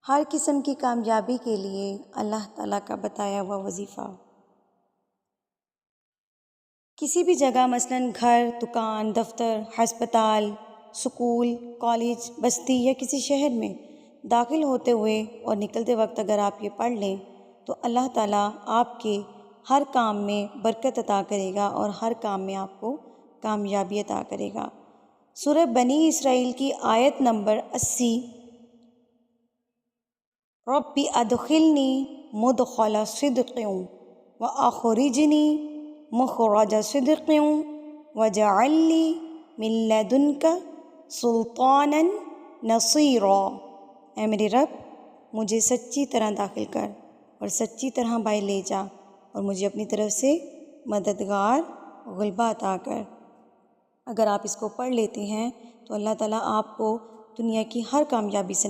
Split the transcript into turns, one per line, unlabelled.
ہر قسم کی کامیابی کے لیے اللہ تعالیٰ کا بتایا ہوا وظیفہ۔ کسی بھی جگہ مثلاً گھر، دکان، دفتر، ہسپتال، سکول، کالج، بستی یا کسی شہر میں داخل ہوتے ہوئے اور نکلتے وقت اگر آپ یہ پڑھ لیں تو اللہ تعالیٰ آپ کے ہر کام میں برکت عطا کرے گا اور ہر کام میں آپ کو کامیابی عطا کرے گا۔ سورہ بنی اسرائیل کی آیت نمبر 80، رب ادخلنی مدخل صدق واخرجنی مخرج صدق واجعل لی من لدنک سلطانا نصیرا۔ اے میرے رب، مجھے سچی طرح داخل کر اور سچی طرح باہر لے جا اور مجھے اپنی طرف سے مددگار غلبہ عطا کر۔ اگر آپ اس کو پڑھ لیتے ہیں تو اللہ تعالیٰ آپ کو دنیا کی ہر کامیابی سے